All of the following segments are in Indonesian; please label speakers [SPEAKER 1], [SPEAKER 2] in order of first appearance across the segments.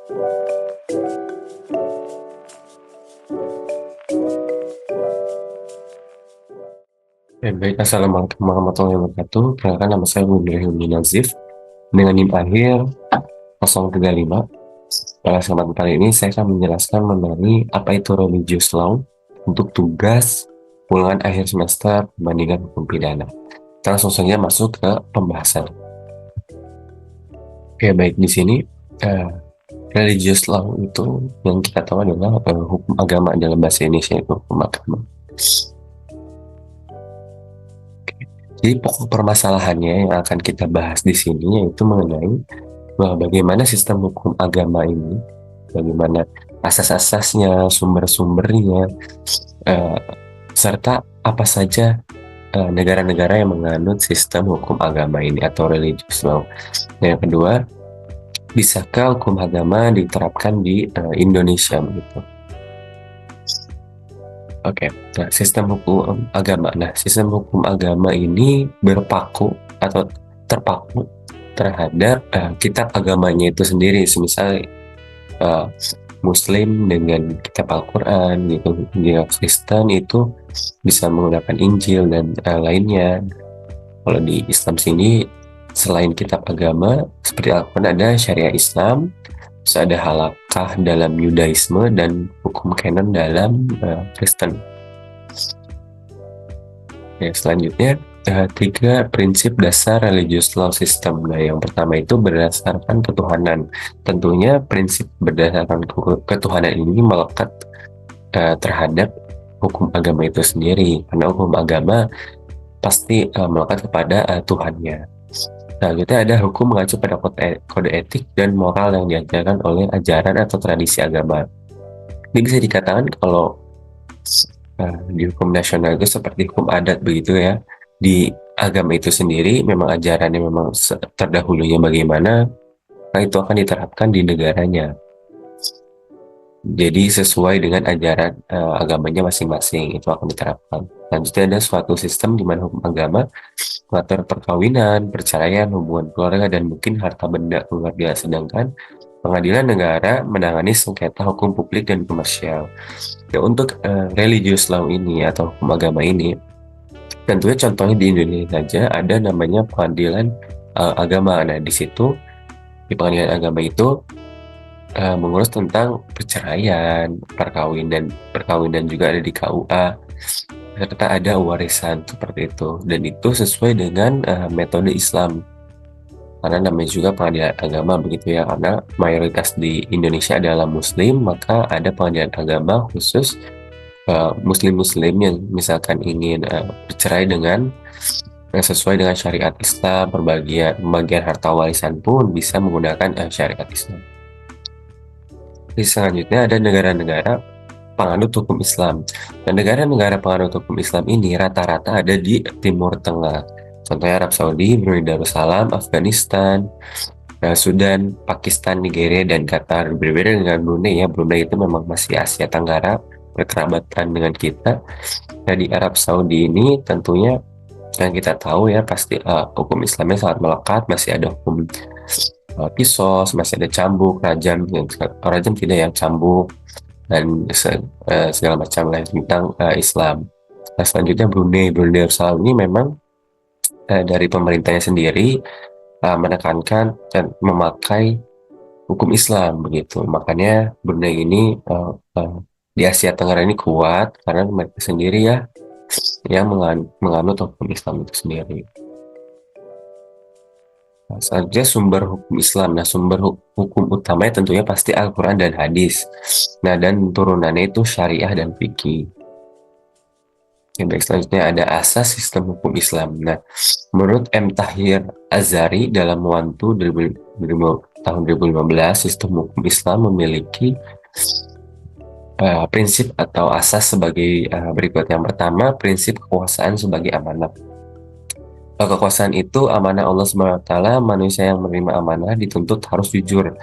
[SPEAKER 1] Baik, Assalamualaikum warahmatullahi wabarakatuh. Perkenalkan, nama saya Muhammad Nazif dengan NIM akhir 035. Pada kesempatan kali ini saya akan menjelaskan mengenai apa itu religious law untuk tugas ulangan akhir semester perbandingan hukum pidana. Kita langsung saja masuk ke pembahasan. Oke, baik, di sini religious law itu yang kita tahu adalah hukum agama dalam bahasa Indonesia, itu hukum agama. Jadi pokok permasalahannya yang akan kita bahas di sini yaitu mengenai bagaimana sistem hukum agama ini, bagaimana asas-asasnya, sumber-sumbernya, serta apa saja negara-negara yang menganut sistem hukum agama ini atau religious law. Yang kedua, bisakah hukum agama diterapkan di Indonesia begitu? Oke, nah sistem hukum agama. Nah, sistem hukum agama ini berpaku atau terpaku terhadap kitab agamanya itu sendiri. Semisal Muslim dengan kitab Al-Quran gitu, dia Kristen itu bisa menggunakan Injil dan lainnya. Kalau di Islam sini selain kitab agama seperti Al-Quran ada syariah Islam, terus ada halakah dalam Yudaisme dan hukum canon dalam Kristen. Ya, selanjutnya 3 prinsip dasar religious law system. Nah, yang pertama itu berdasarkan ketuhanan. Tentunya prinsip berdasarkan ketuhanan ini melekat terhadap hukum agama itu sendiri, karena hukum agama pasti melekat kepada Tuhannya. Nah, kita ada hukum mengacu pada kode etik dan moral yang diajarkan oleh ajaran atau tradisi agama. Ini bisa dikatakan kalau di hukum nasional itu seperti hukum adat begitu ya. Di agama itu sendiri memang ajarannya memang terdahulunya bagaimana, nah itu akan diterapkan di negaranya. Jadi sesuai dengan ajaran agamanya masing-masing itu akan diterapkan. Selanjutnya ada suatu sistem di mana hukum agama mengatur perkawinan, perceraian, hubungan keluarga, dan mungkin harta benda keluarga. Sedangkan pengadilan negara menangani sengketa hukum publik dan komersial. Ya, untuk religious law ini atau hukum agama ini, tentunya contohnya di Indonesia saja ada namanya pengadilan agama. Nah, di situ di pengadilan agama itu mengurus tentang perceraian, perkawinan juga ada di KUA, serta ada warisan seperti itu. Dan itu sesuai dengan metode Islam. Karena namanya juga pengadilan agama begitu ya, karena mayoritas di Indonesia adalah Muslim, maka ada pengadilan agama khusus Muslim-Muslim yang misalkan ingin bercerai dengan sesuai dengan syariat Islam, pembagian harta warisan pun bisa menggunakan syariat Islam. Di selanjutnya ada negara-negara penganut hukum Islam. Dan negara-negara penganut hukum Islam ini rata-rata ada di Timur Tengah. Contohnya Arab Saudi, Brunei Darussalam, Afghanistan, Sudan, Pakistan, Nigeria, dan Qatar. Berbeda dengan Brunei ya, Brunei itu memang masih Asia Tenggara, berkerabatan dengan kita. Nah, di Arab Saudi ini tentunya yang kita tahu ya pasti hukum Islamnya sangat melekat, masih ada hukum kisos, masih ada cambuk, rajam tidak yang cambuk, dan segala macam lain tentang Islam. Nah, selanjutnya Brunei Darussalam ini memang dari pemerintahnya sendiri menekankan dan memakai hukum Islam begitu. Makanya Brunei ini di Asia Tenggara ini kuat karena mereka sendiri ya yang menganut hukum Islam itu sendiri. Nah, selanjutnya sumber hukum Islam. Nah, sumber hukum utamanya tentunya pasti Al-Quran dan hadis. Nah, dan turunannya itu syariah dan fikih. Yang baik, selanjutnya ada asas sistem hukum Islam. Nah, menurut M. Tahir Azhari dalam Muwantu tahun 2015, sistem hukum Islam memiliki prinsip atau asas sebagai berikut. Yang pertama, prinsip kekuasaan sebagai amanah. Kekuasaan itu amanah Allah SWT. Manusia yang menerima amanah dituntut harus jujur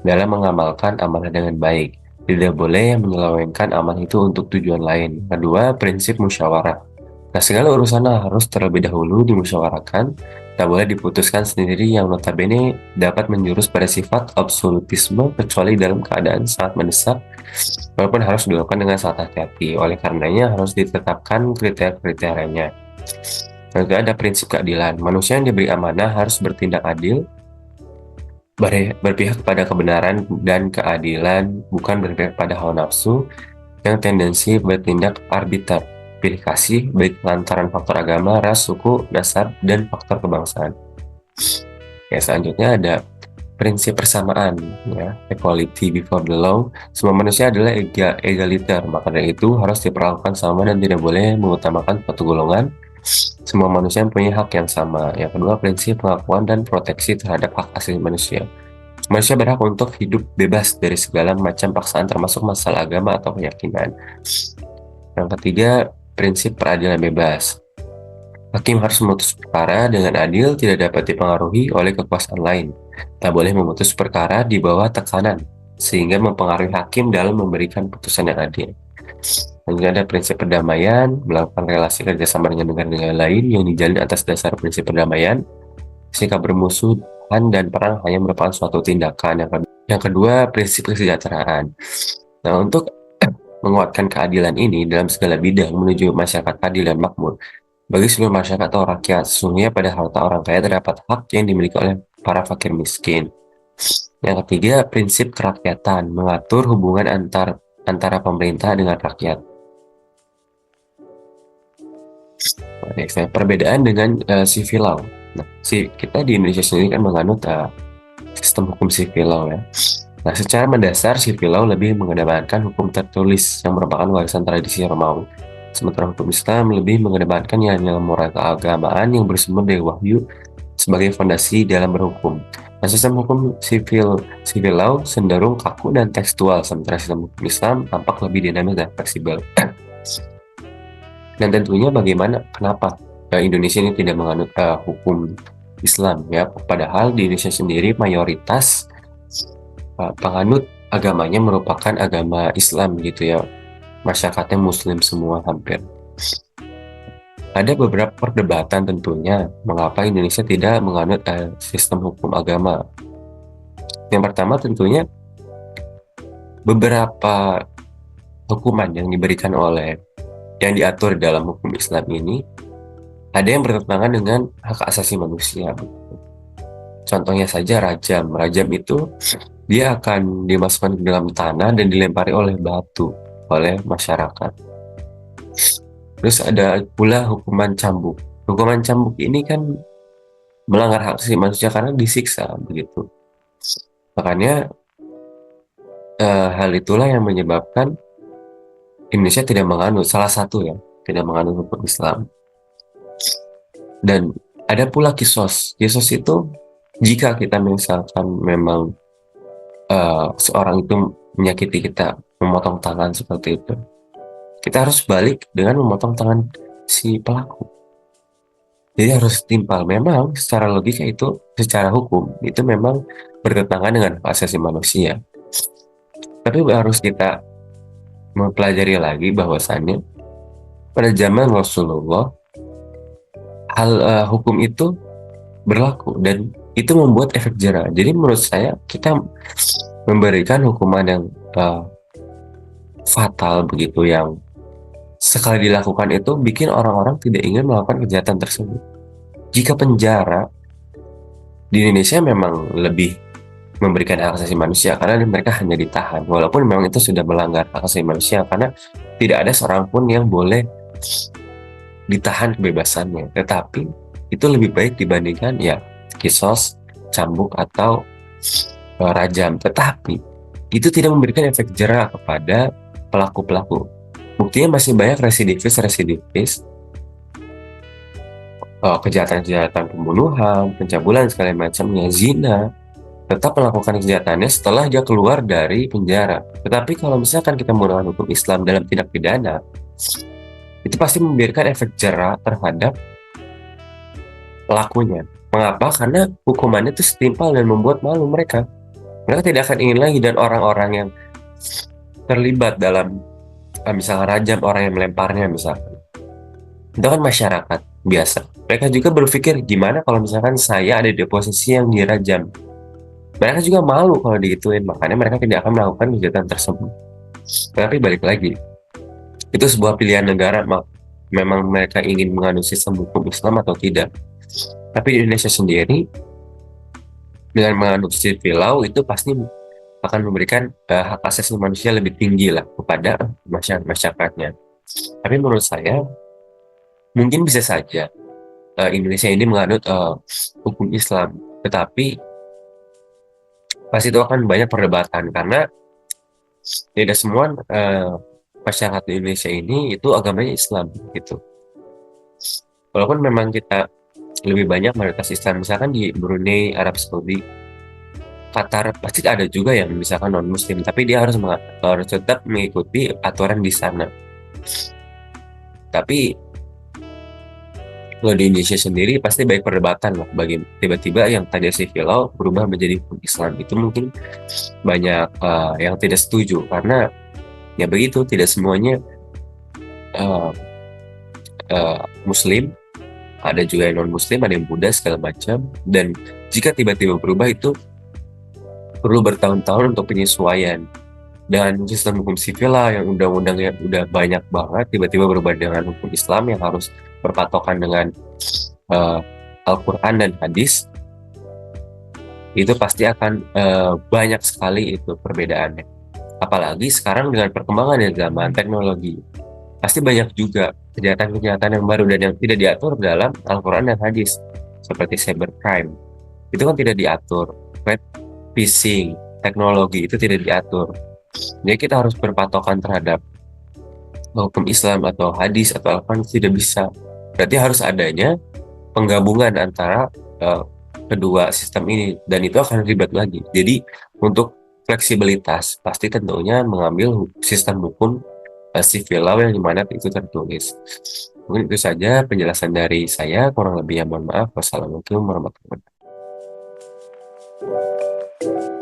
[SPEAKER 1] dalam mengamalkan amanah dengan baik. Tidak boleh menyelewengkan amanah itu untuk tujuan lain. Kedua, prinsip musyawarah. Nah, segala urusan harus terlebih dahulu dimusyawarahkan tak boleh diputuskan sendiri yang notabene dapat menjurus pada sifat absolutisme kecuali dalam keadaan sangat mendesak, walaupun harus dilakukan dengan sangat hati-hati. Oleh karenanya harus ditetapkan kriteria-kriterianya. Lalu ada prinsip keadilan. Manusia yang diberi amanah harus bertindak adil, berpihak pada kebenaran dan keadilan, bukan berpihak pada hawa nafsu yang tendensi bertindak arbiter, pilih kasih, baik lantaran faktor agama, ras, suku, nasab, dan faktor kebangsaan. Ya, selanjutnya ada prinsip persamaan, ya, equality before the law. Semua manusia adalah egaliter, maka dari itu harus diperlakukan sama dan tidak boleh mengutamakan suatu golongan. Semua manusia mempunyai hak yang sama. Yang kedua, prinsip pengakuan dan proteksi terhadap hak asasi manusia. Manusia berhak untuk hidup bebas dari segala macam paksaan termasuk masalah agama atau keyakinan. Yang ketiga, prinsip peradilan bebas. Hakim harus memutus perkara dengan adil, tidak dapat dipengaruhi oleh kekuasaan lain. Tak boleh memutus perkara di bawah tekanan, sehingga mempengaruhi hakim dalam memberikan putusan yang adil. Selanjutnya ada prinsip perdamaian, melakukan relasi kerjasama dengan negara-negara lain yang dijalin atas dasar prinsip perdamaian. Sikap bermusuhan dan perang hanya merupakan suatu tindakan. Yang kedua, prinsip kesejahteraan. Nah, untuk menguatkan keadilan ini dalam segala bidang menuju masyarakat adil dan makmur, bagi seluruh masyarakat atau rakyat, sesungguhnya pada harta orang kaya terdapat hak yang dimiliki oleh para fakir miskin. Yang ketiga, prinsip kerakyatan, mengatur hubungan antara pemerintah dengan rakyat. Perbedaan dengan civil law. Nah, kita di Indonesia sendiri kan menganut sistem hukum civil law, ya. Nah, secara mendasar civil law lebih mengedepankan hukum tertulis yang merupakan warisan tradisi Romawi. Sementara hukum Islam lebih mengedepankan nilai-nilai moral keagamaan yang bersumber dari wahyu sebagai fondasi dalam berhukum. Nah, sistem hukum civil law cenderung kaku dan tekstual, sementara sistem hukum Islam tampak lebih dinamis dan fleksibel. Dan tentunya kenapa Indonesia ini tidak menganut hukum Islam, ya? Padahal di Indonesia sendiri mayoritas penganut agamanya merupakan agama Islam gitu, ya. Masyarakatnya Muslim semua hampir. Ada beberapa perdebatan tentunya mengapa Indonesia tidak menganut sistem hukum agama. Yang pertama tentunya beberapa hukuman yang diberikan yang diatur dalam hukum Islam ini ada yang bertentangan dengan hak asasi manusia. Contohnya saja rajam. Rajam itu dia akan dimasukkan ke dalam tanah dan dilempari oleh batu oleh masyarakat. Terus ada pula hukuman cambuk. Hukuman cambuk ini kan melanggar hak asasi manusia karena disiksa begitu. Makanya hal itulah yang menyebabkan Indonesia tidak menganut, salah satu ya, tidak menganut hukum Islam. Dan ada pula kisos. Kisos itu jika kita misalkan memang seorang itu menyakiti kita, memotong tangan seperti itu, kita harus balik dengan memotong tangan si pelaku. Jadi harus timpal. Memang secara logika itu, secara hukum itu memang bertentangan dengan hak asasi manusia. Tapi harus kita mempelajari lagi bahwasannya pada zaman Rasulullah hukum itu berlaku dan itu membuat efek jera. Jadi menurut saya kita memberikan hukuman yang fatal begitu, yang sekali dilakukan itu bikin orang-orang tidak ingin melakukan kejahatan tersebut. Jika penjara di Indonesia memang lebih memberikan hak asasi manusia karena mereka hanya ditahan, walaupun memang itu sudah melanggar hak asasi manusia karena tidak ada seorang pun yang boleh ditahan kebebasannya. Tetapi itu lebih baik dibandingkan ya kisos, cambuk atau rajam. Tetapi itu tidak memberikan efek jera kepada pelaku-pelaku. Buktinya masih banyak residivis kejahatan-kejahatan pembunuhan, pencabulan segala macamnya, zina, tetap melakukan kejahatannya setelah dia keluar dari penjara. Tetapi kalau misalkan kita menggunakan hukum Islam dalam tindak pidana, itu pasti memberikan efek jera terhadap pelakunya. Mengapa? Karena hukumannya itu setimpal dan membuat malu mereka. Mereka tidak akan ingin lagi, dan orang-orang yang terlibat dalam misalnya rajam, orang yang melemparnya misalkan, Itu kan masyarakat biasa. Mereka juga berpikir gimana kalau misalkan saya ada di posisi yang dirajam. Mereka juga malu kalau digituin, makanya mereka tidak akan melakukan kegiatan tersebut. Tapi balik lagi, itu sebuah pilihan negara, memang mereka ingin menganut sistem hukum Islam atau tidak. Tapi di Indonesia sendiri, dengan menganut civil law itu pasti akan memberikan hak asasi manusia lebih tinggi lah kepada masyarakatnya. Tapi menurut saya, mungkin bisa saja Indonesia ini menganut hukum Islam, tetapi pasti itu akan banyak perdebatan karena tidak semua masyarakat di Indonesia ini itu agamanya Islam gitu. Walaupun memang kita lebih banyak mayoritas Islam, misalkan di Brunei, Arab Saudi, Qatar, pasti ada juga yang misalkan non Muslim, tapi dia harus tetap mengikuti aturan di sana. Tapi kalau di Indonesia sendiri pasti banyak perdebatan lah, bagi tiba-tiba yang tadi civil law berubah menjadi hukum Islam, itu mungkin banyak yang tidak setuju karena ya begitu, tidak semuanya uh, Muslim, ada juga yang non Muslim, ada yang Buddha segala macam, dan jika tiba-tiba berubah itu perlu bertahun-tahun untuk penyesuaian. Dan sistem hukum sipil lah yang undang-undangnya udah banyak banget, tiba-tiba berubah dengan hukum Islam yang harus berpatokan dengan uh, Al-Quran dan hadis, itu pasti akan banyak sekali itu perbedaannya. Apalagi sekarang dengan perkembangan zaman teknologi, pasti banyak juga kejahatan-kejahatan yang baru dan yang tidak diatur dalam Al-Quran dan hadis, seperti cybercrime. Itu kan tidak diatur. Red phishing, teknologi itu tidak diatur. Jadi kita harus berpatokan terhadap hukum Islam atau hadis atau Al-Quran, tidak bisa. Berarti harus adanya penggabungan antara uh, kedua sistem ini, dan itu akan ribet lagi. Jadi untuk fleksibilitas pasti tentunya mengambil sistem hukum civil law yang dimana itu tertulis. Mungkin itu saja penjelasan dari saya, kurang lebihnya mohon maaf. Wassalamualaikum warahmatullahi wabarakatuh.